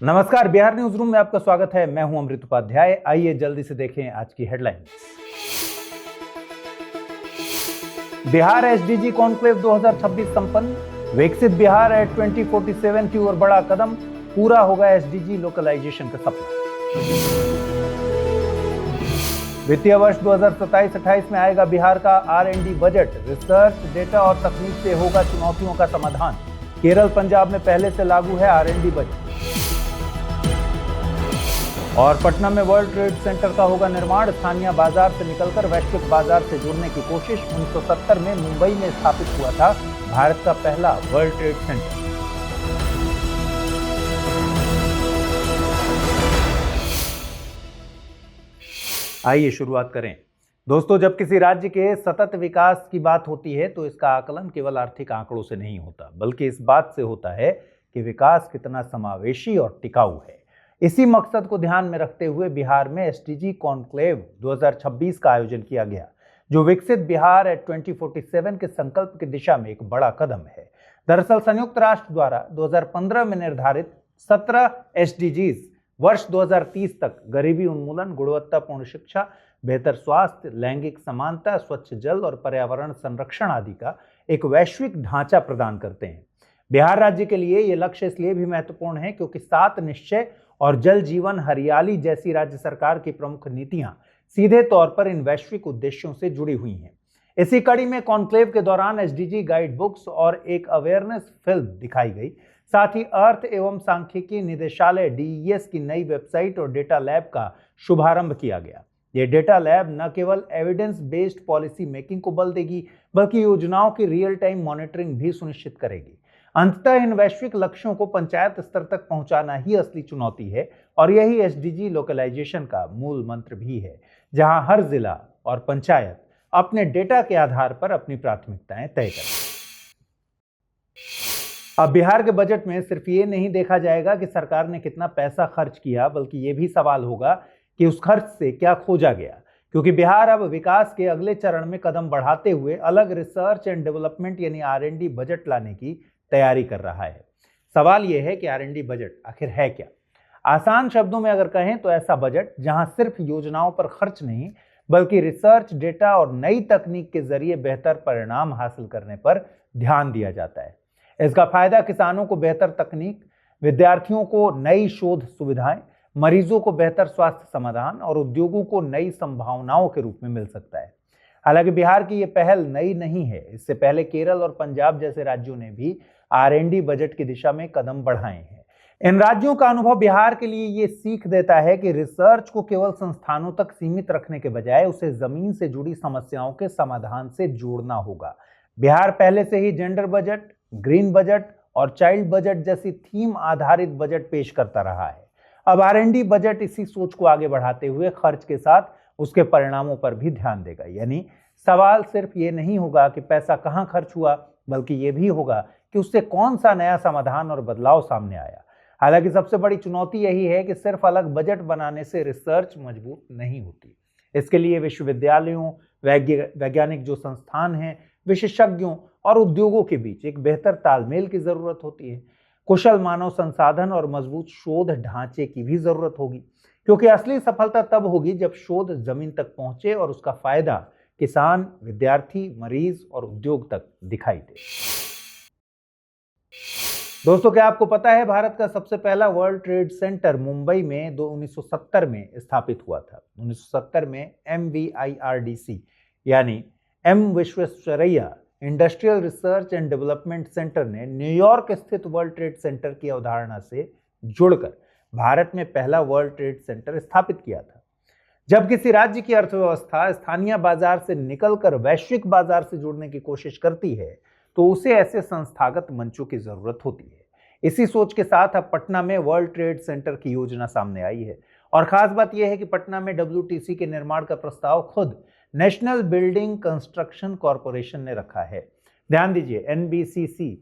नमस्कार, Bihar news room में आपका स्वागत है। मैं हूं अमृत उपाध्याय। आइए जल्दी से देखें आज की हेडलाइंस। बिहार एसडीजी कॉन्क्लेव 2026 संपन्न। विकसित बिहार एट 2047 की ओर बड़ा कदम। पूरा होगा एसडीजी लोकलाइजेशन का सपना। वित्तीय वर्ष 2027-28 में आएगा बिहार का R&D बजट। रिसर्च, डेटा और तकनीक से होगा चुनौतियों का समाधान। केरल, पंजाब में पहले से लागू है R&D बजट। और पटना में वर्ल्ड ट्रेड सेंटर का होगा निर्माण। स्थानीय बाजार से निकलकर वैश्विक बाजार से जुड़ने की कोशिश। 1970 में मुंबई में स्थापित हुआ था भारत का पहला वर्ल्ड ट्रेड सेंटर। आइए शुरुआत करें। दोस्तों, जब किसी राज्य के सतत विकास की बात होती है तो इसका आकलन केवल आर्थिक आंकड़ों से नहीं होता, बल्कि इस बात से होता है कि विकास कितना समावेशी और टिकाऊ है। इसी मकसद को ध्यान में रखते हुए बिहार में एसडीजी कॉन्क्लेव 2026 का आयोजन किया गया, जो विकसित बिहार एट 2047 के संकल्प की दिशा में एक बड़ा कदम है। दरअसल संयुक्त राष्ट्र द्वारा 2015 में निर्धारित 17 एसडीजीज वर्ष 2030 तक गरीबी उन्मूलन, गुणवत्तापूर्ण शिक्षा, बेहतर स्वास्थ्य, लैंगिक समानता, स्वच्छ जल और पर्यावरण संरक्षण आदि का एक वैश्विक ढांचा प्रदान करते हैं। बिहार राज्य के लिए ये लक्ष्य इसलिए भी महत्वपूर्ण है क्योंकि 7 निश्चय और जल जीवन हरियाली जैसी राज्य सरकार की प्रमुख नीतियां सीधे तौर पर इन वैश्विक उद्देश्यों से जुड़ी हुई हैं। इसी कड़ी में कॉन्क्लेव के दौरान एसडीजी गाइड बुक्स और एक अवेयरनेस फिल्म दिखाई गई। साथ ही अर्थ एवं सांख्यिकी निदेशालय DES की नई वेबसाइट और डेटा लैब का शुभारंभ किया गया। ये डेटा लैब न केवल एविडेंस बेस्ड पॉलिसी मेकिंग को बल देगी, बल्कि योजनाओं की रियल टाइम मॉनिटरिंग भी सुनिश्चित करेगी। अंततः इन वैश्विक लक्ष्यों को पंचायत स्तर तक पहुंचाना ही असली चुनौती है और यही एसडीजी लोकलाइजेशन का मूल मंत्र भी है, जहां हर जिला और पंचायत अपने डेटा के आधार पर अपनी प्राथमिकताएं तय करें। अब बिहार के बजट में सिर्फ ये नहीं देखा जाएगा कि सरकार ने कितना पैसा खर्च किया, बल्कि ये भी सवाल होगा कि उस खर्च से क्या खोजा गया, क्योंकि बिहार अब विकास के अगले चरण में कदम बढ़ाते हुए अलग रिसर्च एंड डेवलपमेंट यानी R&D बजट लाने की तैयारी कर रहा है। सवाल यह है कि R&D बजट आखिर है क्या? आसान शब्दों में अगर कहें तो ऐसा बजट जहां सिर्फ योजनाओं पर खर्च नहीं, बल्कि रिसर्च, डेटा और नई तकनीक के जरिए बेहतर परिणाम हासिल करने पर ध्यान दिया जाता है। इसका फायदा किसानों को बेहतर तकनीक, विद्यार्थियों को नई शोध सुविधाएं, मरीजों को बेहतर स्वास्थ्य समाधान और उद्योगों को नई संभावनाओं के रूप में मिल सकता है। हालांकि बिहार की ये पहल नई नहीं है। इससे पहले केरल और पंजाब जैसे राज्यों ने भी R&D बजट की दिशा में कदम बढ़ाए हैं। इन राज्यों का अनुभव बिहार के लिए ये सीख देता है कि रिसर्च को केवल संस्थानों तक सीमित रखने के बजाय उसे जमीन से जुड़ी समस्याओं के समाधान से जोड़ना होगा। बिहार पहले से ही जेंडर बजट, ग्रीन बजट और चाइल्ड बजट जैसी थीम आधारित बजट पेश करता रहा है। अब R&D बजट इसी सोच को आगे बढ़ाते हुए खर्च के साथ उसके परिणामों पर भी ध्यान देगा। यानी सवाल सिर्फ ये नहीं होगा कि पैसा कहां खर्च हुआ, बल्कि ये भी होगा कि उससे कौन सा नया समाधान और बदलाव सामने आया। हालांकि सबसे बड़ी चुनौती यही है कि सिर्फ अलग बजट बनाने से रिसर्च मजबूत नहीं होती। इसके लिए विश्वविद्यालयों, वैज्ञानिक जो संस्थान हैं, विशेषज्ञों और उद्योगों के बीच एक बेहतर तालमेल की जरूरत होती है। कुशल मानव संसाधन और मजबूत शोध ढांचे की भी जरूरत होगी, क्योंकि असली सफलता तब होगी जब शोध जमीन तक पहुंचे और उसका फायदा किसान, विद्यार्थी, मरीज और उद्योग तक दिखाई दे। दोस्तों, क्या आपको पता है भारत का सबसे पहला वर्ल्ड ट्रेड सेंटर मुंबई में 1970 में स्थापित हुआ था। 1970 में MVIRDC यानी M Visvesvaraya industrial research and development centre ने न्यूयॉर्क स्थित वर्ल्ड ट्रेड सेंटर की अवधारणा से जुड़कर भारत में पहला वर्ल्ड ट्रेड सेंटर स्थापित किया था। जब किसी राज्य की अर्थव्यवस्था स्थानीय बाजार से निकलकर वैश्विक बाजार से जुड़ने की कोशिश करती है तो उसे ऐसे संस्थागत मंचों की जरूरत होती है। इसी सोच के साथ अब पटना में वर्ल्ड ट्रेड सेंटर की योजना सामने आई है। और खास बात यह है कि पटना में WTC के निर्माण का प्रस्ताव खुद नेशनल बिल्डिंग कंस्ट्रक्शन कॉरपोरेशन ने रखा है। ध्यान दीजिए, NBCC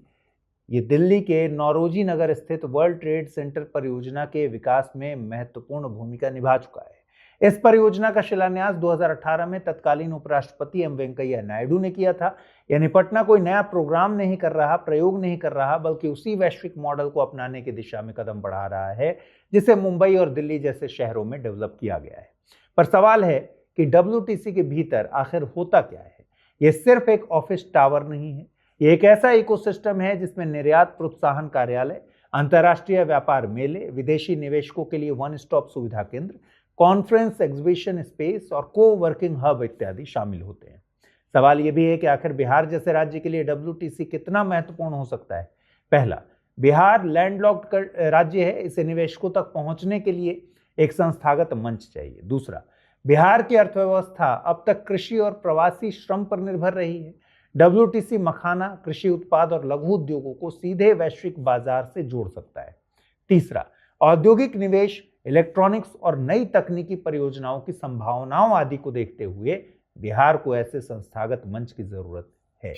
ये दिल्ली के नौरोजी नगर स्थित वर्ल्ड ट्रेड सेंटर परियोजना के विकास में महत्वपूर्ण भूमिका निभा चुका है। इस परियोजना का शिलान्यास 2018 में तत्कालीन उपराष्ट्रपति एम वेंकैया नायडू ने किया था। यानी पटना कोई नया प्रोग्राम नहीं कर रहा, प्रयोग नहीं कर रहा, बल्कि उसी वैश्विक मॉडल को अपनाने की दिशा में कदम बढ़ा रहा है जिसे मुंबई और दिल्ली जैसे शहरों में डेवलप किया गया है। पर सवाल है कि WTC के भीतर आखिर होता क्या है। यह सिर्फ एक ऑफिस टावर नहीं है, यह एक ऐसा इकोसिस्टम है जिसमें निर्यात प्रोत्साहन कार्यालय, अंतर्राष्ट्रीय व्यापार मेले, विदेशी निवेशकों के लिए वन स्टॉप सुविधा केंद्र, कॉन्फ्रेंस एग्जीबिशन स्पेस और को वर्किंग हब इत्यादि शामिल होते हैं। सवाल यह भी है कि आखिर बिहार जैसे राज्य के लिए WTC कितना महत्वपूर्ण हो सकता है। पहला, बिहार लैंडलॉक्ड राज्य है, इसे निवेशकों तक पहुंचने के लिए एक संस्थागत मंच चाहिए। दूसरा, बिहार की अर्थव्यवस्था अब तक कृषि और प्रवासी श्रम पर निर्भर रही है। WTC मखाना, कृषि उत्पाद और लघु उद्योगों को सीधे वैश्विक बाजार से जोड़ सकता है। तीसरा, औद्योगिक निवेश, इलेक्ट्रॉनिक्स और नई तकनीकी परियोजनाओं की संभावनाओं आदि को देखते हुए बिहार को ऐसे संस्थागत मंच की जरूरत है।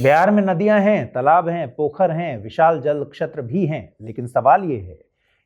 बिहार में नदियां हैं, तालाब हैं, पोखर हैं, विशाल जल क्षेत्र भी हैं, लेकिन सवाल यह है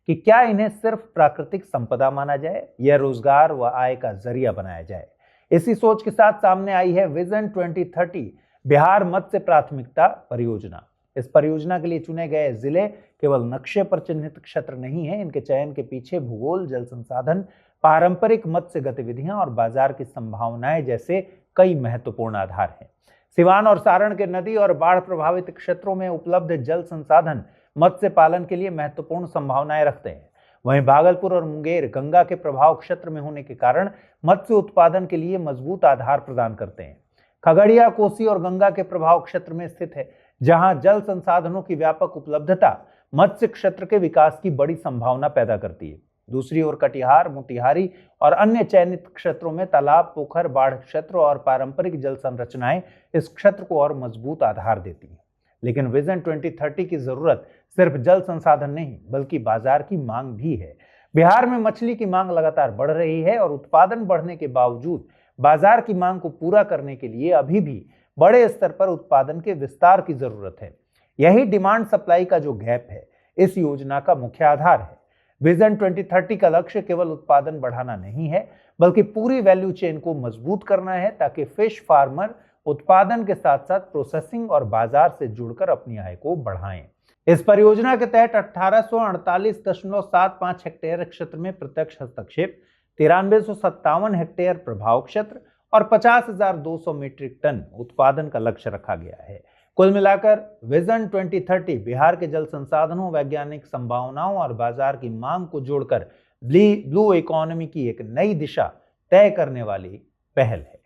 कि क्या इन्हें सिर्फ प्राकृतिक संपदा माना जाए या रोजगार व आय का जरिया बनाया जाए। इसी सोच के साथ सामने आई है विजन 2030 बिहार मत्स्य प्राथमिकता परियोजना। इस परियोजना के लिए चुने गए जिले केवल नक्शे पर चिन्हित क्षेत्र नहीं है, इनके चयन के पीछे भूगोल, जल संसाधन, पारंपरिक मत्स्य गतिविधियां और बाजार की संभावनाएं जैसे कई महत्वपूर्ण आधार हैं। सिवान और सारण के नदी और बाढ़ प्रभावित क्षेत्रों में उपलब्ध जल संसाधन मत्स्य पालन के लिए महत्वपूर्ण संभावनाएं रखते हैं। वहीं भागलपुर और मुंगेर गंगा के प्रभाव क्षेत्र में होने के कारण मत्स्य उत्पादन के लिए मजबूत आधार प्रदान करते हैं। खगड़िया, कोसी और गंगा के प्रभाव क्षेत्र में स्थित है, जहां जल संसाधनों की व्यापक उपलब्धता मत्स्य क्षेत्र के विकास की बड़ी संभावना पैदा करती है। दूसरी ओर कटिहार, मोतिहारी और अन्य चयनित क्षेत्रों में तालाब, पोखर, बाढ़ क्षेत्र और पारंपरिक जल संरचनाएं इस क्षेत्र को और मजबूत आधार देती हैं। लेकिन विजन 2030 की जरूरत सिर्फ जल संसाधन नहीं बल्कि बाजार की मांग भी है। बिहार में मछली की मांग लगातार बढ़ रही है और उत्पादन बढ़ने के बावजूद बाजार की मांग को पूरा करने के लिए अभी भी बड़े स्तर पर उत्पादन के विस्तार की जरूरत है। यही डिमांड सप्लाई का जो गैप है, इस योजना का मुख्य आधार है। विजन 2030 का लक्ष्य केवल उत्पादन बढ़ाना नहीं है बल्कि पूरी वैल्यू चेन को मजबूत करना है, ताकि फिश फार्मर उत्पादन के साथ साथ प्रोसेसिंग और बाजार से जुड़कर अपनी आय को बढ़ाएं। इस परियोजना के तहत 1848.75 हेक्टेयर क्षेत्र में प्रत्यक्ष हस्तक्षेप, 9357 हेक्टेयर प्रभाव क्षेत्र और 50,200 मीट्रिक टन उत्पादन का लक्ष्य रखा गया है। कुल मिलाकर विजन 2030 बिहार के जल संसाधनों, वैज्ञानिक संभावनाओं और बाजार की मांग को जोड़कर ब्लू इकोनॉमी की एक नई दिशा तय करने वाली पहल है।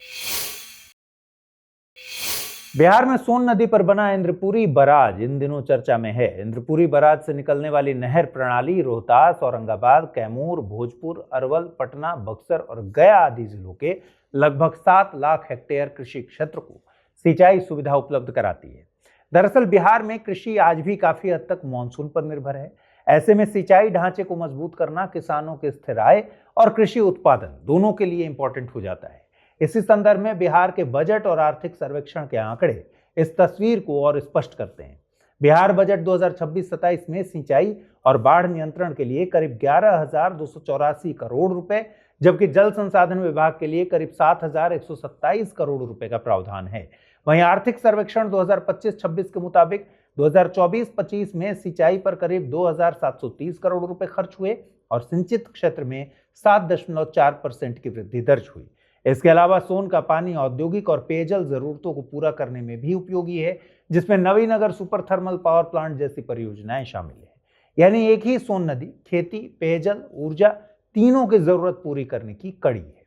बिहार में सोन नदी पर बना इंद्रपुरी बराज इन दिनों चर्चा में है। इंद्रपुरी बराज से निकलने वाली नहर प्रणाली रोहतास, औरंगाबाद, कैमूर, भोजपुर, अरवल, पटना, बक्सर और गया आदि जिलों के लगभग 7 लाख हेक्टेयर कृषि क्षेत्र को सिंचाई सुविधा उपलब्ध कराती है। दरअसल बिहार में कृषि आज भी काफी हद तक मानसून पर निर्भर है। ऐसे में सिंचाई ढांचे को मजबूत करना किसानों के स्थिर आय और कृषि उत्पादन दोनों के लिए इंपॉर्टेंट हो जाता है। इसी संदर्भ में बिहार के बजट और आर्थिक सर्वेक्षण के आंकड़े इस तस्वीर को और स्पष्ट करते हैं। बिहार बजट 2026-27 में सिंचाई और बाढ़ नियंत्रण के लिए करीब 11,284 करोड़ रुपए, जबकि जल संसाधन विभाग के लिए करीब 7,127 करोड़ रुपए का प्रावधान है। वहीं आर्थिक सर्वेक्षण 2025-26 के मुताबिक 2024-25 में सिंचाई पर करीब 2,730 करोड़ रुपए खर्च हुए और सिंचित क्षेत्र में 7.4% की वृद्धि दर्ज हुई। इसके अलावा सोन का पानी औद्योगिक और पेयजल जरूरतों को पूरा करने में भी उपयोगी है, जिसमें Navinagar super thermal power plant जैसी परियोजनाएं शामिल है। यानी एक ही सोन नदी खेती, पेयजल, ऊर्जा तीनों की जरूरत पूरी करने की कड़ी है।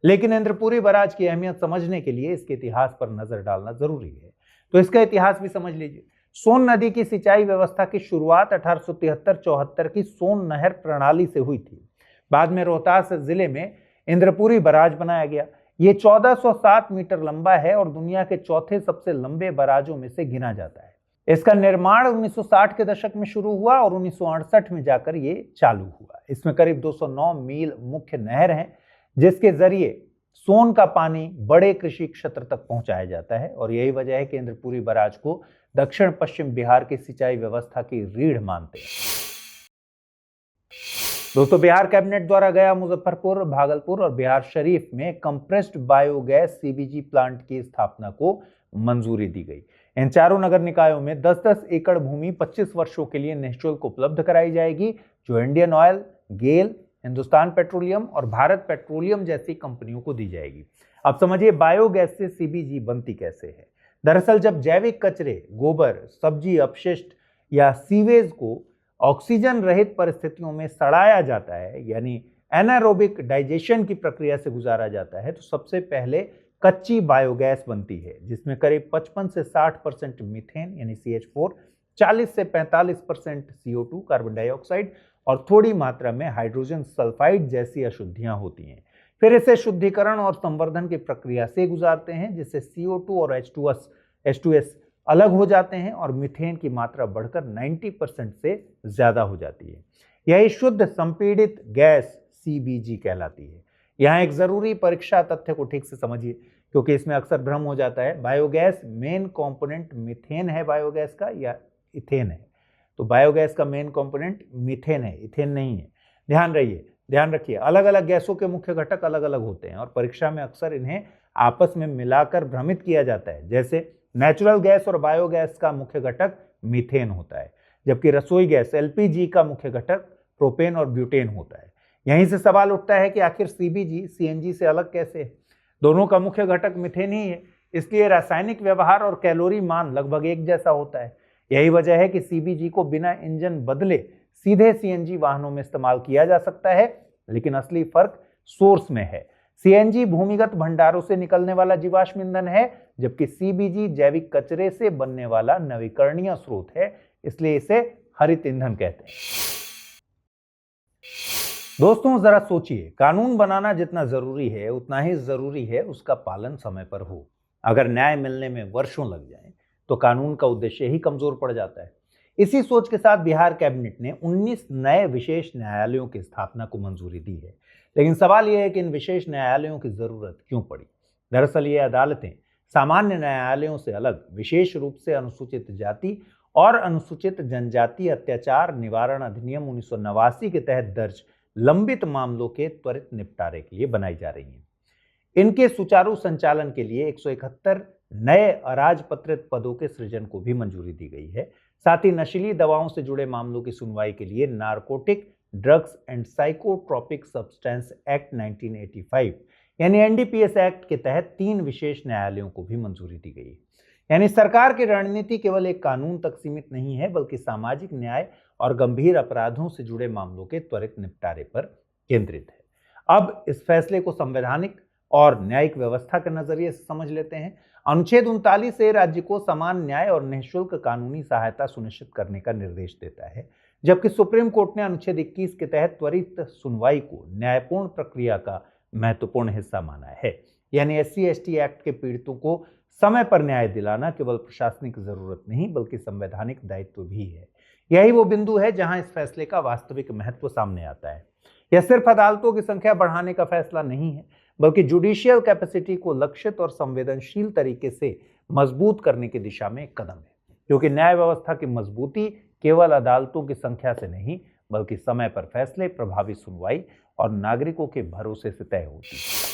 लेकिन इंद्रपुरी बराज की अहमियत समझने के लिए इसके इतिहास पर नजर डालना जरूरी है। तो इसका इतिहास भी समझ लीजिए। सोन नदी की सिंचाई व्यवस्था की शुरुआत 1873-74 की सोन नहर प्रणाली से हुई थी। बाद में रोहतास जिले में इंद्रपुरी बराज बनाया गया। ये 1407 मीटर लंबा है और दुनिया के चौथे सबसे लंबे बराजों में से गिना जाता है। इसका निर्माण 1960 के दशक में शुरू हुआ और 1968 में जाकर ये चालू हुआ। इसमें करीब 209 मील मुख्य नहर है, जिसके जरिए सोन का पानी बड़े कृषि क्षेत्र तक पहुंचाया जाता है और यही वजह है कि इंद्रपुरी बराज को दक्षिण पश्चिम बिहार की सिंचाई व्यवस्था की रीढ़ मानते हैं। दोस्तों, बिहार कैबिनेट द्वारा गया, मुजफ्फरपुर, भागलपुर और बिहार शरीफ में कंप्रेस्ड बायोगैस सीबीजी प्लांट की स्थापना को मंजूरी दी गई। इन चारों नगर निकायों में 10-10 एकड़ भूमि 25 वर्षों के लिए निःशुल्क उपलब्ध कराई जाएगी, जो इंडियन ऑयल, गेल, हिंदुस्तान पेट्रोलियम और भारत पेट्रोलियम जैसी कंपनियों को दी जाएगी। अब समझिए बायोगैस से सीबीजी बनती कैसे है। दरअसल जब जैविक कचरे, गोबर, सब्जी अपशिष्ट या सीवेज को ऑक्सीजन रहित परिस्थितियों में सड़ाया जाता है, यानी एनारोबिक डाइजेशन की प्रक्रिया से गुजारा जाता है, तो सबसे पहले कच्ची बायोगैस बनती है, जिसमें करीब 55 से 60% मीथेन यानी CH4, 40 से 45% CO2 कार्बन डाइऑक्साइड और थोड़ी मात्रा में हाइड्रोजन सल्फाइड जैसी अशुद्धियां होती हैं। फिर इसे शुद्धिकरण और संवर्धन की प्रक्रिया से गुजारते हैं, जिससे CO2 और H2S अलग हो जाते हैं और मीथेन की मात्रा बढ़कर 90% से ज्यादा हो जाती है। यही शुद्ध संपीड़ित गैस सीबीजी कहलाती है। यहाँ एक जरूरी परीक्षा तथ्य को ठीक से समझिए, क्योंकि इसमें अक्सर भ्रम हो जाता है। बायोगैस मेन कंपोनेंट मीथेन है बायोगैस का या इथेन है? तो बायोगैस का मेन कंपोनेंट मीथेन है, इथेन नहीं है। ध्यान रखिए, अलग अलग गैसों के मुख्य घटक अलग अलग होते हैं और परीक्षा में अक्सर इन्हें आपस में मिलाकर भ्रमित किया जाता है। जैसे नेचुरल गैस और बायोगैस का मुख्य घटक मीथेन होता है, जबकि रसोई गैस LPG का मुख्य घटक प्रोपेन और ब्यूटेन होता है। यहीं से सवाल उठता है कि आखिर सीबीजी CNG से अलग कैसे है? दोनों का मुख्य घटक मीथेन ही है, इसलिए रासायनिक व्यवहार और कैलोरी मान लगभग एक जैसा होता है। यही वजह है कि सीबीजी को बिना इंजन बदले सीधे CNG वाहनों में इस्तेमाल किया जा सकता है, लेकिन असली फर्क सोर्स में है। CNG भूमिगत भंडारों से निकलने वाला जीवाश्म ईंधन है, जबकि CBG जैविक कचरे से बनने वाला नवीकरणीय स्रोत है, इसलिए इसे हरित ईंधन कहते हैं। दोस्तों, जरा सोचिए, कानून बनाना जितना जरूरी है उतना ही जरूरी है उसका पालन समय पर हो। अगर न्याय मिलने में वर्षों लग जाए तो कानून का उद्देश्य ही कमजोर पड़ जाता है। इसी सोच के साथ बिहार कैबिनेट ने 19 नए विशेष न्यायालयों की स्थापना को मंजूरी दी है। लेकिन सवाल यह है कि इन विशेष न्यायालयों की जरूरत क्यों पड़ी? दरअसल ये अदालतें सामान्य न्यायालयों से अलग विशेष रूप से अनुसूचित जाति और अनुसूचित जनजाति अत्याचार निवारण अधिनियम 1989 के तहत दर्ज लंबित मामलों के त्वरित निपटारे के लिए बनाई जा रही हैं। इनके सुचारू संचालन के लिए 171 नए अराजपत्रित पदों के सृजन को भी मंजूरी दी गई है। साथ ही नशीली दवाओं से जुड़े मामलों की सुनवाई के लिए narcotic drugs and psychotropic substance act 1985 यानी NDPS एक्ट के तहत 3 विशेष न्यायालयों को भी मंजूरी दी गई है। यानी सरकार की रणनीति केवल एक कानून तक सीमित नहीं है, बल्कि सामाजिक न्याय और गंभीर अपराधों से जुड़े मामलों के त्वरित निपटारे पर केंद्रित है। अब इस फैसले को संवैधानिक और न्यायिक व्यवस्था के नजरिए से समझ लेते हैं। अनुच्छेद 39 से राज्य को समान न्याय और निःशुल्क कानूनी सहायता सुनिश्चित करने का निर्देश देता है, जबकि सुप्रीम कोर्ट ने अनुच्छेद 21 के तहत त्वरित सुनवाई को न्यायपूर्ण प्रक्रिया का महत्वपूर्ण हिस्सा माना है। यानी SC/ST एक्ट के पीड़ितों को समय पर न्याय दिलाना केवल प्रशासनिक जरूरत नहीं, बल्कि संवैधानिक दायित्व भी है। यही वो बिंदु है जहां इस फैसले का वास्तविक महत्व सामने आता है। यह सिर्फ अदालतों की संख्या बढ़ाने का फैसला नहीं है, बल्कि जुडिशियल कैपेसिटी को लक्षित और संवेदनशील तरीके से मजबूत करने की दिशा में एक कदम है, क्योंकि न्याय व्यवस्था की मजबूती केवल अदालतों की संख्या से नहीं, बल्कि समय पर फैसले, प्रभावी सुनवाई और नागरिकों के भरोसे से तय होती है।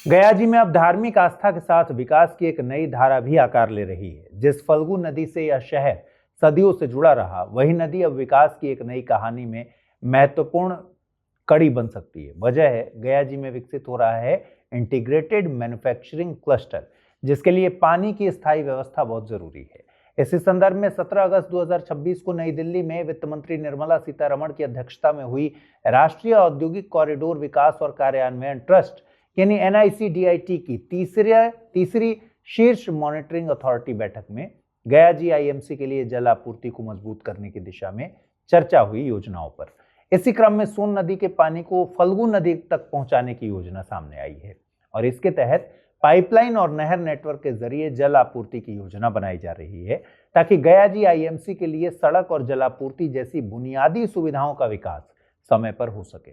गया जी में अब धार्मिक आस्था के साथ विकास की एक नई धारा भी आकार ले रही है। जिस फल्गु नदी से यह शहर सदियों से जुड़ा रहा, वही नदी अब विकास की एक नई कहानी में महत्वपूर्ण कड़ी बन सकती है। वजह है, गया जी में विकसित हो रहा है इंटीग्रेटेड मैन्युफैक्चरिंग क्लस्टर, जिसके लिए पानी की स्थायी व्यवस्था बहुत जरूरी है। इसी संदर्भ में 17 अगस्त 2026 को नई दिल्ली में वित्त मंत्री निर्मला सीतारमण की अध्यक्षता में हुई राष्ट्रीय औद्योगिक कॉरिडोर विकास और कार्यान्वयन ट्रस्ट यानी NICDIT की तीसरी शीर्ष मॉनिटरिंग अथॉरिटी बैठक में गया जी IMC के लिए जल आपूर्ति को मजबूत करने की दिशा में चर्चा हुई योजनाओं पर। इसी क्रम में सोन नदी के पानी को फल्गु नदी तक पहुंचाने की योजना सामने आई है और इसके तहत पाइपलाइन और नहर नेटवर्क के जरिए जल आपूर्ति की योजना बनाई जा रही है, ताकि गया जी IMC के लिए सड़क और जलापूर्ति जैसी बुनियादी सुविधाओं का विकास समय पर हो सके।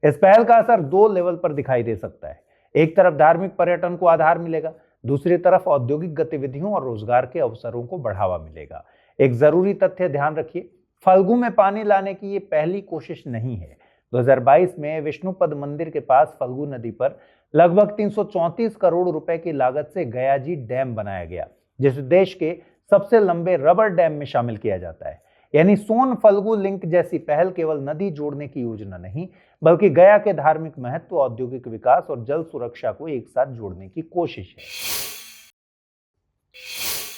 इस पहल का असर 2 लेवल पर दिखाई दे सकता है। एक तरफ धार्मिक पर्यटन को आधार मिलेगा, दूसरी तरफ औद्योगिक गतिविधियों और रोजगार के अवसरों को बढ़ावा मिलेगा। एक जरूरी तथ्य ध्यान रखिए, फल्गु में पानी लाने की ये पहली कोशिश नहीं है। 2022 में विष्णुपद मंदिर के पास फल्गु नदी पर लगभग 334 करोड़ रुपए की लागत से गयाजी डैम बनाया गया, जिसे देश के सबसे लंबे रबर डैम में शामिल किया जाता है। यानी सोन फल्गु लिंक जैसी पहल केवल नदी जोड़ने की योजना नहीं, बल्कि गया के धार्मिक महत्व, औद्योगिक विकास और जल सुरक्षा को एक साथ जोड़ने की कोशिश है।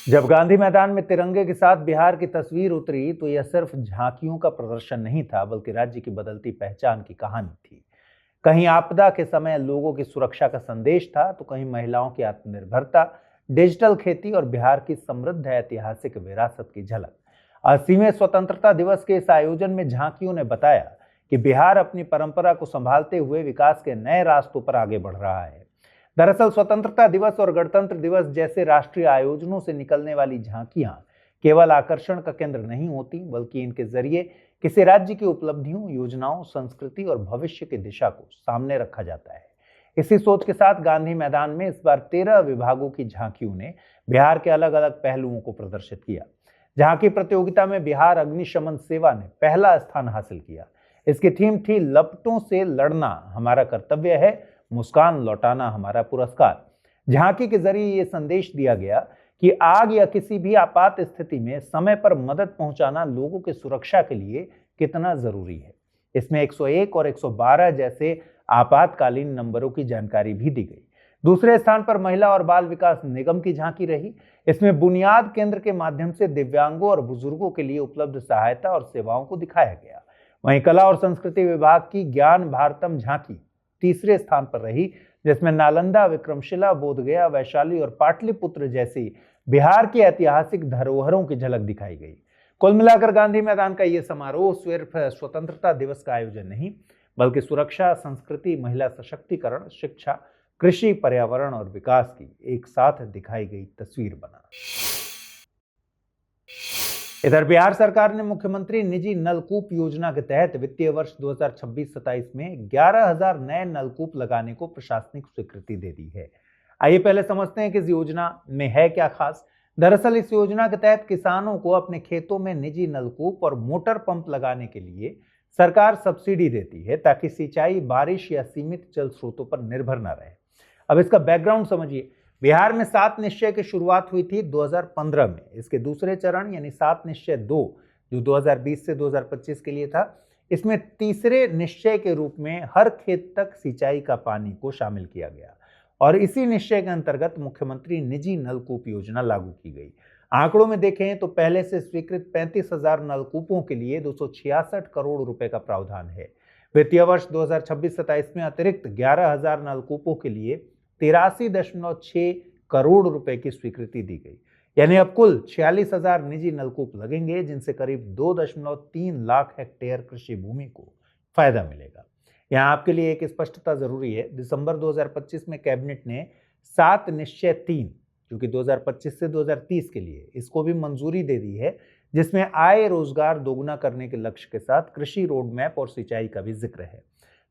जब गांधी मैदान में तिरंगे के साथ बिहार की तस्वीर उतरी तो यह सिर्फ झांकियों का प्रदर्शन नहीं था, बल्कि राज्य की बदलती पहचान की कहानी थी। कहीं आपदा के समय लोगों की सुरक्षा का संदेश था, तो कहीं महिलाओं की आत्मनिर्भरता, डिजिटल खेती और बिहार की समृद्ध ऐतिहासिक विरासत की झलक। 80वें स्वतंत्रता दिवस के इस आयोजन में झांकियों ने बताया कि बिहार अपनी परंपरा को संभालते हुए विकास के नए रास्तों पर आगे बढ़ रहा है। दरअसल स्वतंत्रता दिवस और गणतंत्र दिवस जैसे राष्ट्रीय आयोजनों से निकलने वाली झांकियां केवल आकर्षण का केंद्र नहीं होती, बल्कि इनके जरिए किसी राज्य की उपलब्धियों, योजनाओं, संस्कृति और भविष्य की दिशा को सामने रखा जाता है। इसी सोच के साथ गांधी मैदान में इस बार 13 विभागों की झांकियों ने बिहार के अलग अलग पहलुओं को प्रदर्शित किया। झांकी प्रतियोगिता में बिहार अग्निशमन सेवा ने पहला स्थान हासिल किया। इसकी थीम थी लपटों से लड़ना हमारा कर्तव्य है, मुस्कान लौटाना हमारा पुरस्कार। झांकी के जरिए यह संदेश दिया गया कि आग या किसी भी आपात स्थिति में समय पर मदद पहुंचाना लोगों की सुरक्षा के लिए कितना जरूरी है। इसमें 101 और 112 जैसे आपातकालीन नंबरों की जानकारी भी दी गई। दूसरे स्थान पर महिला और बाल विकास निगम की झांकी रही। इसमें बुनियाद केंद्र के माध्यम से दिव्यांगों और बुजुर्गों के लिए उपलब्ध सहायता और सेवाओं को दिखाया गया। वहीं कला और संस्कृति विभाग की ज्ञान भारतम झांकी तीसरे स्थान पर रही, जिसमें नालंदा, विक्रमशिला, बोधगया, वैशाली और पाटलिपुत्र जैसी बिहार की ऐतिहासिक धरोहरों की झलक दिखाई गई। कुल मिलाकर गांधी मैदान का यह समारोह सिर्फ स्वतंत्रता दिवस का आयोजन नहीं, बल्कि सुरक्षा, संस्कृति, महिला सशक्तिकरण, शिक्षा, कृषि, पर्यावरण और विकास की एक साथ दिखाई गई तस्वीर बना। इधर बिहार सरकार ने मुख्यमंत्री निजी नलकूप योजना के तहत वित्तीय वर्ष 2026-27 में 11,000 नए नलकूप लगाने को प्रशासनिक स्वीकृति दे दी है। आइए पहले समझते हैं कि इस योजना में है क्या खास। दरअसल इस योजना के तहत किसानों को अपने खेतों में निजी नलकूप और मोटर पंप लगाने के लिए सरकार सब्सिडी देती है, ताकि सिंचाई बारिश या सीमित जल स्रोतों पर निर्भर न रहे। अब इसका बैकग्राउंड समझिए। बिहार में 7 निश्चय की शुरुआत हुई थी 2015 में। इसके दूसरे चरण यानी 7 निश्चय 2 जो 2020 से 2025 के लिए था, इसमें तीसरे निश्चय के रूप में हर खेत तक सिंचाई का पानी को शामिल किया गया और इसी निश्चय के अंतर्गत मुख्यमंत्री निजी नलकूप योजना लागू की गई। आंकड़ों में देखें तो पहले से स्वीकृत 35,000 नलकूपों के लिए 266 करोड़ रुपए का प्रावधान है। वित्तीय वर्ष 2026-27 में अतिरिक्त 11,000 नलकूपों के लिए 83.6 करोड़ रुपए की स्वीकृति दी गई। यानी अब कुल 46,000 निजी नलकूप लगेंगे, जिनसे करीब 2.3 लाख हेक्टेयर कृषि भूमि को फायदा मिलेगा। यहाँ आपके लिए एक स्पष्टता जरूरी है। दिसंबर 2025 में कैबिनेट ने 7 निश्चय 3 जो कि 2025 से 2030 के लिए, इसको भी मंजूरी दे दी है, जिसमें आय रोजगार दोगुना करने के लक्ष्य के साथ कृषि रोड मैप और सिंचाई का भी जिक्र है।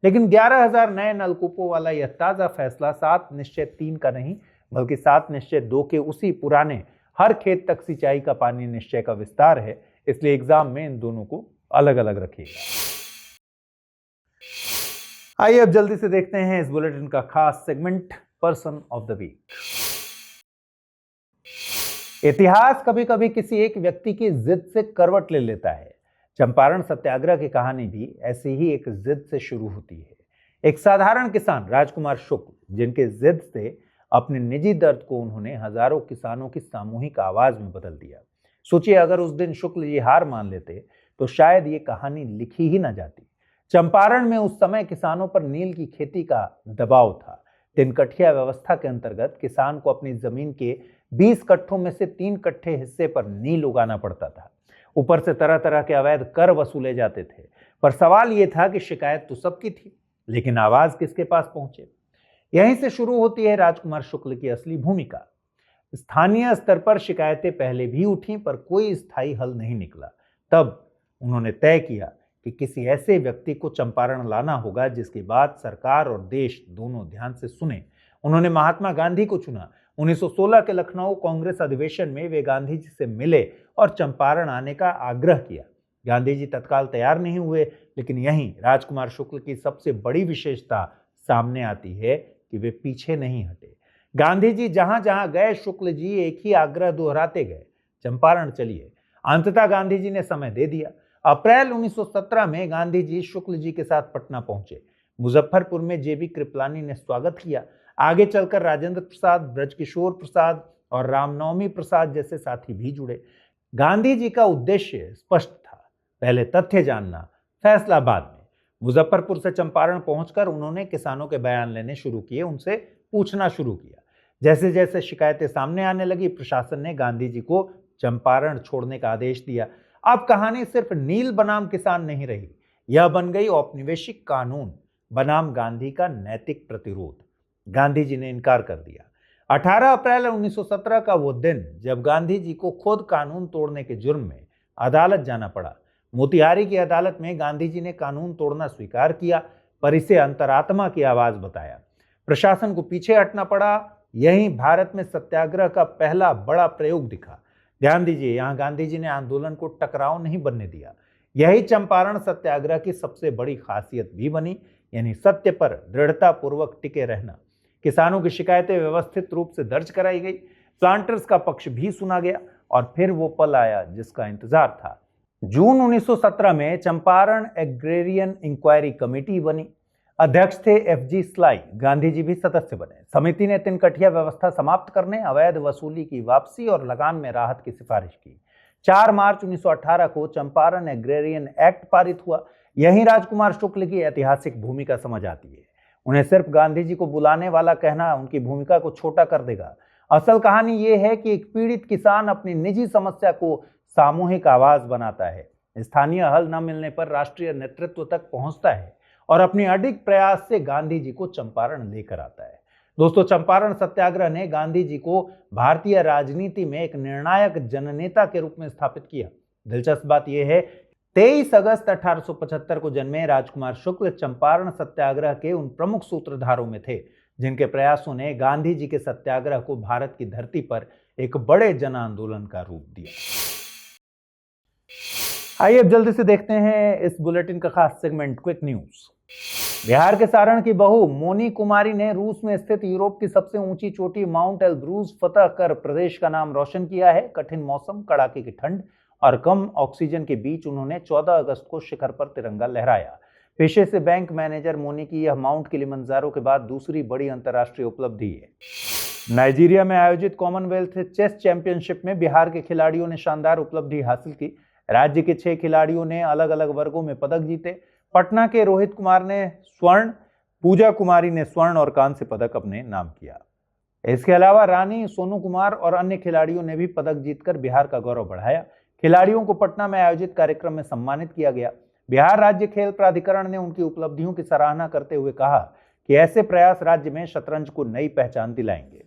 लेकिन 11,000 नए नलकूपों वाला यह ताजा फैसला 7 निश्चय 3 का नहीं, बल्कि 7 निश्चय 2 के उसी पुराने हर खेत तक सिंचाई का पानी निश्चय का विस्तार है। इसलिए एग्जाम में इन दोनों को अलग अलग रखिएगा। आइए अब जल्दी से देखते हैं इस बुलेटिन का खास segment, person of the week. इतिहास कभी कभी किसी एक व्यक्ति की जिद से करवट ले लेता है। चंपारण सत्याग्रह की कहानी भी ऐसी ही एक जिद से शुरू होती है। एक साधारण किसान राजकुमार शुक्ल, जिनके जिद से अपने निजी दर्द को उन्होंने हजारों किसानों की सामूहिक आवाज में बदल दिया। सोचिए, अगर उस दिन शुक्ल जी हार मान लेते तो शायद ये कहानी लिखी ही न जाती। चंपारण में उस समय किसानों पर नील की खेती का दबाव था। 3 कट्ठिया व्यवस्था के अंतर्गत किसान को अपनी जमीन के 20 कट्ठों में से 3 कट्ठे हिस्से पर नील उगाना पड़ता था। ऊपर से तरह तरह के अवैध कर वसूले जाते थे। पर सवाल यह था कि शिकायत तो सबकी थी, लेकिन आवाज किसके पास पहुंचे। यहीं से शुरू होती है राजकुमार शुक्ल की असली भूमिका। स्थानीय स्तर पर शिकायतें पहले भी उठी, पर कोई स्थायी हल नहीं निकला। तब उन्होंने तय किया कि किसी ऐसे व्यक्ति को चंपारण लाना होगा जिसकी बात सरकार और देश दोनों ध्यान से सुने। उन्होंने महात्मा गांधी को चुना। 1916 के लखनऊ कांग्रेस अधिवेशन में वे गांधी जी से मिले और चंपारण आने का आग्रह किया। गांधी जी तत्काल तैयार नहीं हुए, लेकिन यहीं राजकुमार शुक्ल की सबसे बड़ी विशेषता सामने आती है कि वे पीछे नहीं हटे। गांधी जी जहां जहां गए, शुक्ल जी एक ही आग्रह दोहराते गए, चंपारण चलिए। अंततः गांधी जी ने समय दे दिया। अप्रैल 1917 में गांधी जी शुक्ल जी के साथ पटना पहुंचे। मुजफ्फरपुर में जेबी कृपलानी ने स्वागत किया। आगे चलकर राजेंद्र प्रसाद, ब्रजकिशोर प्रसाद और रामनवमी प्रसाद जैसे साथी भी जुड़े। गांधी जी का उद्देश्य स्पष्ट था, पहले तथ्य जानना, फैसला बाद में। मुजफ्फरपुर से चंपारण पहुंचकर उन्होंने किसानों के बयान लेने शुरू किए, उनसे पूछना शुरू किया। जैसे जैसे शिकायतें सामने आने लगी, प्रशासन ने गांधी जी को चंपारण छोड़ने का आदेश दिया। अब कहानी सिर्फ नील बनाम किसान नहीं रही, यह बन गई औपनिवेशिक कानून बनाम गांधी का नैतिक प्रतिरोध। गांधी जी ने इनकार कर दिया। 18 अप्रैल 1917 का वो दिन जब गांधी जी को खुद कानून तोड़ने के जुर्म में अदालत जाना पड़ा। मोतिहारी की अदालत में गांधी जी ने कानून तोड़ना स्वीकार किया, पर इसे अंतरात्मा की आवाज बताया। प्रशासन को पीछे हटना पड़ा। यही भारत में सत्याग्रह का पहला बड़ा प्रयोग दिखा। ध्यान दीजिए, यहां गांधी जी ने आंदोलन को टकराव नहीं बनने दिया। यही चंपारण सत्याग्रह की सबसे बड़ी खासियत भी बनी, यानी सत्य पर दृढ़ता पूर्वक टिके रहना। किसानों की शिकायतें व्यवस्थित रूप से दर्ज कराई गई, प्लांटर्स का पक्ष भी सुना गया, और फिर वो पल आया जिसका इंतजार था। जून 1917 में चंपारण एग्रेरियन इंक्वायरी कमेटी बनी। अध्यक्ष थे FG स्लाई। गांधी जी भी सदस्य बने। समिति ने तिनकठिया व्यवस्था समाप्त करने, अवैध वसूली की वापसी और लगान में राहत की सिफारिश की। 4 मार्च 1918 को चंपारण एग्रेरियन एक्ट पारित हुआ। यही राजकुमार शुक्ल की ऐतिहासिक भूमिका समझ आती है। उन्हें सिर्फ गांधी जी को बुलाने वाला कहना उनकी भूमिका को छोटा कर देगा। असल कहानी यह है कि एक पीड़ित किसान अपनी निजी समस्या को सामूहिक आवाज बनाता है, स्थानीय हल न मिलने पर राष्ट्रीय नेतृत्व तक पहुंचता है और अपनी अडिग प्रयास से गांधी जी को चंपारण लेकर आता है। दोस्तों, चंपारण सत्याग्रह ने गांधी जी को भारतीय राजनीति में एक निर्णायक जननेता के रूप में स्थापित किया। दिलचस्प बात यह है, 23 अगस्त 1875 को जन्मे राजकुमार शुक्ल चंपारण सत्याग्रह के उन प्रमुख सूत्रधारों में थे जिनके प्रयासों ने गांधी जी के सत्याग्रह को भारत की धरती पर एक बड़े जन आंदोलन का रूप दिया। आइए अब जल्दी से देखते हैं इस बुलेटिन का खास सेगमेंट, क्विक न्यूज। बिहार के सारण की बहू मोनी कुमारी ने रूस में स्थित यूरोप की सबसे ऊंची चोटी माउंट एल्ब्रूज फतह कर प्रदेश का नाम रोशन किया है। कठिन मौसम, कड़ाके की ठंड और कम ऑक्सीजन के बीच उन्होंने 14 अगस्त को शिखर पर तिरंगा लहराया। पेशे से बैंक मैनेजर मोनी की यह माउंट किलिमंजारो के बाद दूसरी बड़ी अंतर्राष्ट्रीय उपलब्धि है। नाइजीरिया में आयोजित कॉमनवेल्थ चेस चैंपियनशिप में बिहार के खिलाड़ियों ने शानदार उपलब्धि हासिल की। राज्य के 6 खिलाड़ियों ने अलग अलग वर्गों में पदक जीते। पटना के रोहित कुमार ने स्वर्ण, पूजा कुमारी ने स्वर्ण और कांस्य पदक अपने नाम किया। इसके अलावा रानी, सोनू कुमार और अन्य खिलाड़ियों ने भी पदक जीतकर बिहार का गौरव बढ़ाया। खिलाड़ियों को पटना में आयोजित कार्यक्रम में सम्मानित किया गया। बिहार राज्य खेल प्राधिकरण ने उनकी उपलब्धियों की सराहना करते हुए कहा कि ऐसे प्रयास राज्य में शतरंज को नई पहचान दिलाएंगे।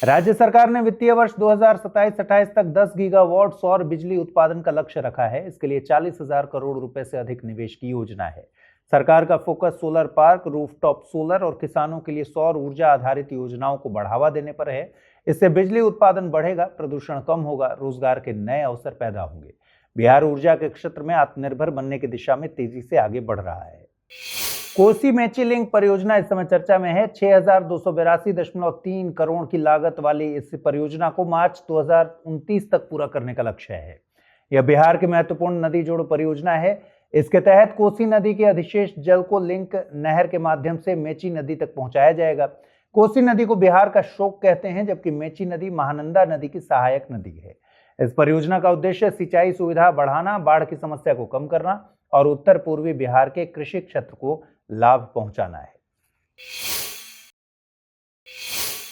राज्य सरकार ने वित्तीय वर्ष 2027-28 तक 10 गीगावाट सौर बिजली उत्पादन का लक्ष्य रखा है। इसके लिए 40,000 करोड़ रुपए से अधिक निवेश की योजना है। सरकार का focus solar park, rooftop solar और किसानों के लिए सौर ऊर्जा आधारित योजनाओं को बढ़ावा देने पर है। इससे बिजली उत्पादन बढ़ेगा, प्रदूषण कम होगा, रोजगार के नए अवसर पैदा होंगे। बिहार ऊर्जा के क्षेत्र में आत्मनिर्भर बनने की दिशा में तेजी से आगे बढ़ रहा है। कोसी मेची लिंक परियोजना इस समय चर्चा में है। 6,282.3 करोड़ की लागत वाली इस परियोजना को मार्च 2029 तक पूरा करने का लक्ष्य है। यह बिहार की महत्वपूर्ण नदी जोड़ परियोजना है। इसके तहत कोसी नदी के अधिशेष जल को लिंक नहर के माध्यम से मेची नदी तक पहुंचाया जाएगा। कोसी नदी को बिहार का शोक कहते हैं, जबकि मेची नदी महानंदा नदी की सहायक नदी है। इस परियोजना का उद्देश्य सिंचाई सुविधा बढ़ाना, बाढ़ की समस्या को कम करना और उत्तर पूर्वी बिहार के कृषि क्षेत्र को लाभ पहुंचाना है।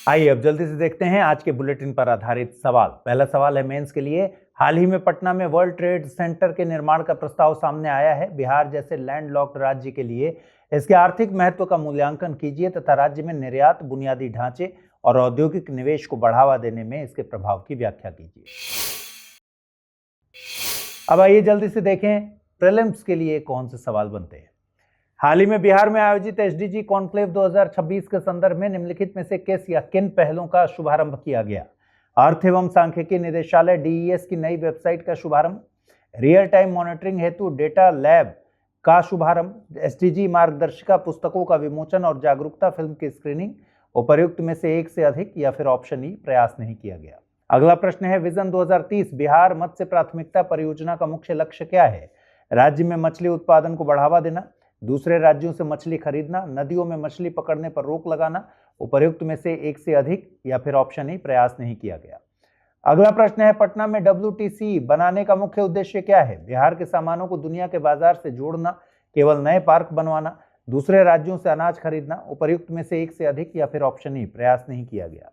आइए अब जल्दी से देखते हैं आज के बुलेटिन पर आधारित सवाल। पहला सवाल है मेंस के लिए। हाल ही में पटना में वर्ल्ड ट्रेड सेंटर के निर्माण का प्रस्ताव सामने आया है। बिहार जैसे लैंडलॉक्ड राज्य के लिए इसके आर्थिक महत्व का मूल्यांकन कीजिए तथा राज्य में निर्यात, बुनियादी ढांचे और औद्योगिक निवेश को बढ़ावा देने में इसके प्रभाव की व्याख्या कीजिए। अब आइए जल्दी से देखें प्रीलिम्स के लिए कौन से सवाल बनते हैं। हाल ही में बिहार में आयोजित SDG कॉन्क्लेव 2026 के संदर्भ में निम्नलिखित में से किस या किन पहलों का शुभारंभ किया गया। अर्थ एवं सांख्यिकी निदेशालय DES की नई वेबसाइट का शुभारंभ, रियल टाइम मॉनिटरिंग हेतु डेटा लैब का शुभारंभ, एसडीजी मार्गदर्शिका पुस्तकों का विमोचन और जागरूकता फिल्म की स्क्रीनिंग। उपर्युक्त में से एक से अधिक या फिर ऑप्शन ई प्रयास नहीं किया गया। अगला प्रश्न है विजन 2030 बिहार मत्स्य प्राथमिकता परियोजना का मुख्य लक्ष्य क्या है? राज्य में मछली उत्पादन को बढ़ावा देना, दूसरे राज्यों से मछली खरीदना, नदियों में मछली पकड़ने पर रोक लगाना। उपर्युक्त में से एक से अधिक या फिर ऑप्शन ई प्रयास नहीं किया गया। अगला प्रश्न है पटना में WTC बनाने का मुख्य उद्देश्य क्या है? बिहार के सामानों को दुनिया के बाजार से जोड़ना, केवल नए पार्क बनवाना, दूसरे राज्यों से अनाज खरीदना। उपर्युक्त में से एक से अधिक या फिर ऑप्शन ई प्रयास नहीं किया गया।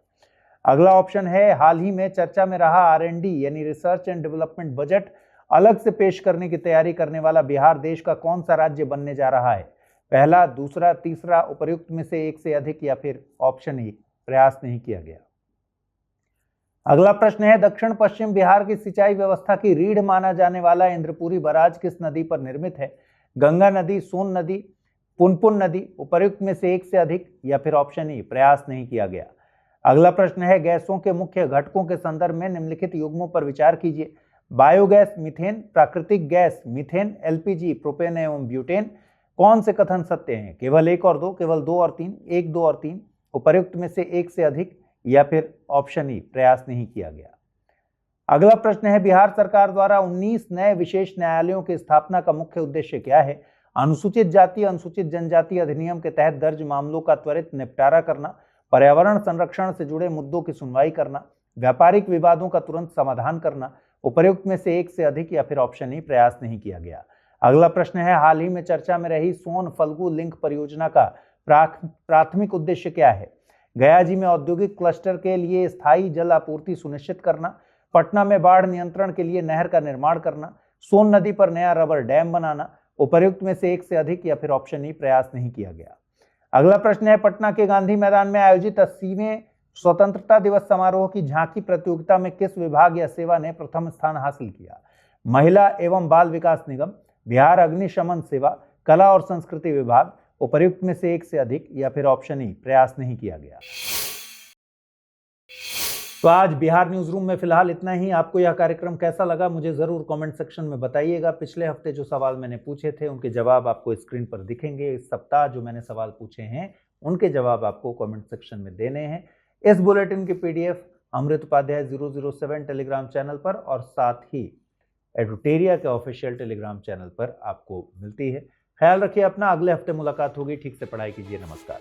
अगला ऑप्शन है हाल ही में चर्चा में रहा R&D यानी रिसर्च एंड डेवलपमेंट बजट अलग से पेश करने की तैयारी करने वाला बिहार देश का कौन सा राज्य बनने जा रहा है? पहला, दूसरा, तीसरा। उपर्युक्त में से एक से अधिक या फिर ऑप्शन ई प्रयास नहीं किया गया। अगला प्रश्न है दक्षिण पश्चिम बिहार की सिंचाई व्यवस्था की रीढ़ माना जाने वाला इंद्रपुरी बराज किस नदी पर निर्मित है? गंगा नदी, सोन नदी, पुनपुन नदी। उपर्युक्त में से एक से अधिक या फिर ऑप्शन ई प्रयास नहीं किया गया। अगला प्रश्न है गैसों के मुख्य घटकों के संदर्भ में निम्नलिखित युग्मों पर विचार कीजिए। बायोगैस मीथेन, प्राकृतिक गैस मीथेन, LPG प्रोपेन एवं ब्यूटेन। कौन से कथन सत्य हैं? केवल 1 और 2, केवल 2 और 3, 1, 2 और 3। उपर्युक्त में से एक से अधिक या फिर ऑप्शन ई प्रयास नहीं किया गया। अगला प्रश्न है बिहार सरकार द्वारा 19 नए विशेष न्यायालयों की स्थापना का मुख्य उद्देश्य क्या है? अनुसूचित जाति अनुसूचित जनजाति अधिनियम के तहत दर्ज मामलों का त्वरित निपटारा करना, पर्यावरण संरक्षण से जुड़े मुद्दों की सुनवाई करना, व्यापारिक विवादों का तुरंत समाधान करना। उपर्युक्त में से एक से अधिक या फिर ऑप्शन ई प्रयास नहीं किया गया। अगला प्रश्न है हाल ही में चर्चा में रही सोन फल्गु लिंक परियोजना का प्राथमिक उद्देश्य क्या है? गया जी में औद्योगिक क्लस्टर के लिए स्थायी जल आपूर्ति सुनिश्चित करना, पटना में बाढ़ नियंत्रण के लिए नहर का निर्माण करना, सोन नदी पर नया रबर डैम बनाना। उपर्युक्त में से एक से अधिक या फिर ऑप्शन ई प्रयास नहीं किया गया। अगला प्रश्न है पटना के गांधी मैदान में आयोजित 80वें स्वतंत्रता दिवस समारोह की झांकी प्रतियोगिता में किस विभाग या सेवा ने प्रथम स्थान हासिल किया? महिला एवं बाल विकास निगम, बिहार अग्निशमन सेवा, कला और संस्कृति विभाग। उपर्युक्त में से एक से अधिक या फिर ऑप्शन ई प्रयास नहीं किया गया। तो आज बिहार न्यूज रूम में फिलहाल इतना ही। आपको यह कार्यक्रम कैसा लगा मुझे जरूर कमेंट सेक्शन में बताइएगा। पिछले हफ्ते जो सवाल मैंने पूछे थे उनके जवाब आपको स्क्रीन पर दिखेंगे। इस सप्ताह जो मैंने सवाल पूछे हैं उनके जवाब आपको कमेंट सेक्शन में देने हैं। इस बुलेटिन की PDF अमृत उपाध्याय 007 टेलीग्राम चैनल पर और साथ ही एडुटेरिया के ऑफिशियल टेलीग्राम चैनल पर आपको मिलती है। ख्याल रखिए अपना। अगले हफ्ते मुलाकात होगी। ठीक से पढ़ाई कीजिए। नमस्कार।